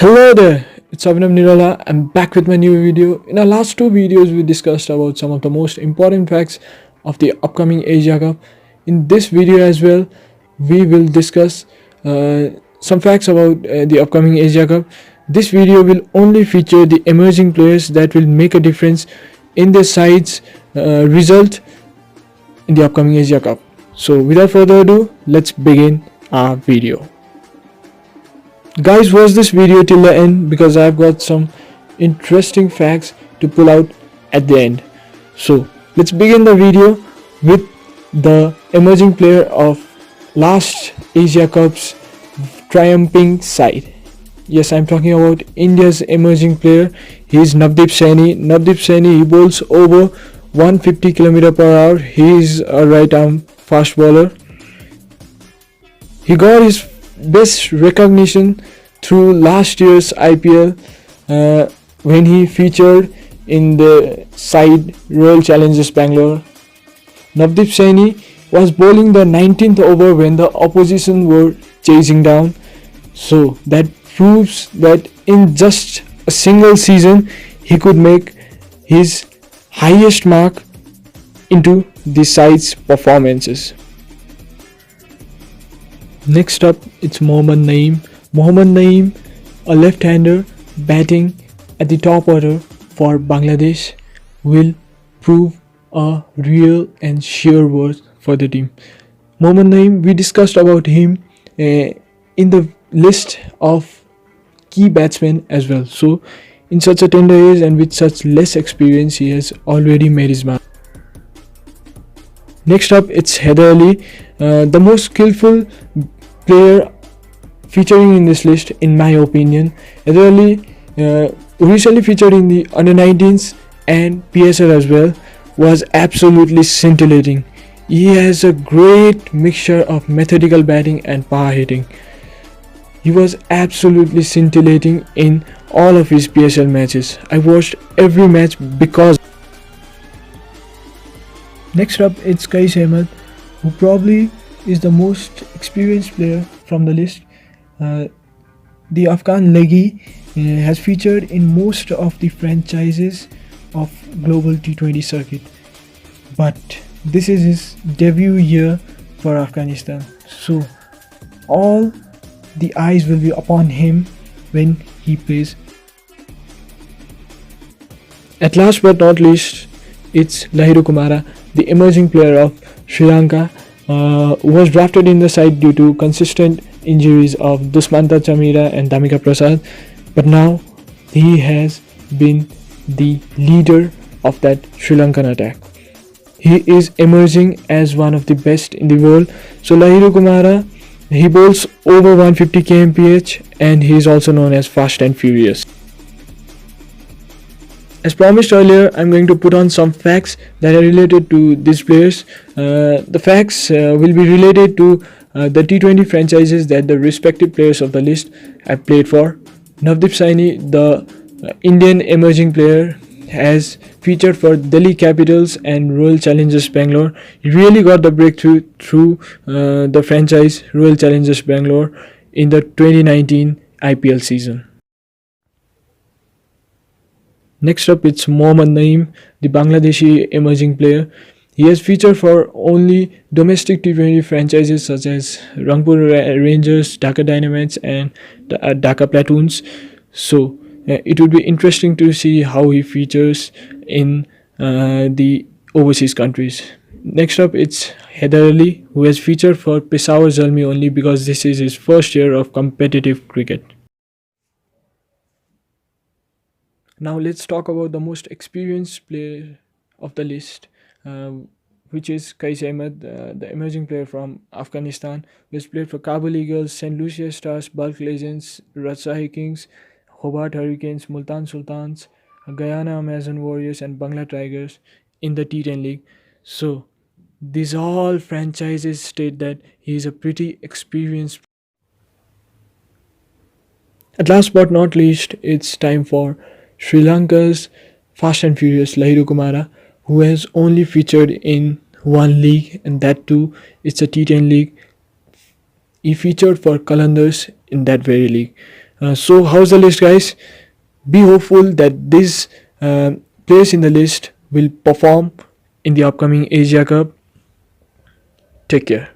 Hello there, it's Abhinav Nirala. I'm back with my new video. In our last two videos, we discussed about some of the most important facts of the upcoming Asia Cup. In this video as well, we will discuss some facts about the upcoming Asia Cup. This video will only feature the emerging players that will make a difference in the side's result in the upcoming Asia Cup. So, without further ado, let's begin our video. Guys, watch this video till the end because I've got some interesting facts to pull out at the end. So let's begin the video with the emerging player of last Asia Cup's triumphing side. Yes, I'm talking about India's emerging player. He is Navdeep Saini. Navdeep Saini, he bowls over 150 km per hour. He is a right arm fast bowler. He got his best recognition through last year's IPL when he featured in the side Royal Challengers Bangalore. Navdeep Saini was bowling the 19th over when the opposition were chasing down. So that proves that in just a single season he could make his highest mark into the side's performances. Next up, it's Mohammad Naeem. Mohammad Naeem, a left-hander batting at the top order for Bangladesh, will prove a real and sure worth for the team. Mohammad Naeem, we discussed about him in the list of key batsmen as well. So, in such a tender age and with such less experience, he has already made his mark. Next up, it's Haider Ali, the most skillful player featuring in this list, in my opinion. Haider Ali, recently featured in the under-19s and PSL as well, was absolutely scintillating. He has a great mixture of methodical batting and power hitting. He was absolutely scintillating in all of his PSL matches. I watched every match because. Next up, it's Qais Ahmed, who probably is the most experienced player from the list. The Afghan leggy has featured in most of the franchises of global T20 circuit, but this is his debut year for Afghanistan. So all the eyes will be upon him when he plays. At last but not least, it's Lahiru Kumara, the emerging player of Sri Lanka, who was drafted in the side due to consistent injuries of Dusmanta Chamira and Damika Prasad, but now he has been the leader of that Sri Lankan attack. He is emerging as one of the best in the world. So Lahiru Kumara, he bowls over 150 kmph and he is also known as fast and furious. As promised earlier, I'm going to put on some facts that are related to these players. The facts will be related to the T20 franchises that the respective players of the list have played for. Navdeep Saini, the Indian emerging player, has featured for Delhi Capitals and Royal Challengers Bangalore. He really got the breakthrough through the franchise Royal Challengers Bangalore in the 2019 IPL season. Next up, it's Mohammad Naeem, the Bangladeshi emerging player. He has featured for only domestic T20 franchises such as Rangpur Rangers, Dhaka Dynamites and Dhaka Platoons. So it would be interesting to see how he features in the overseas countries. Next up, it's Haider Ali, who has featured for Peshawar Zalmi only because this is his first year of competitive cricket. Now let's talk about the most experienced player of the list, which is Qais Ahmed, the emerging player from Afghanistan, who has played for Kabul Eagles, St. Lucia Stars, Bulk Legends, Rajshahi Kings, Hobart Hurricanes, Multan Sultans, Guyana Amazon Warriors and Bangla Tigers in the T10 League. So these all franchises state that he is a pretty experienced. At last but not least, it's time for Sri Lanka's fast and furious Lahiru Kumara, who has only featured in one league, and that too it's a T10 league. He featured for Qalandars in that very league. So how's the list, guys? Be hopeful that these players in the list will perform in the upcoming Asia Cup. Take care.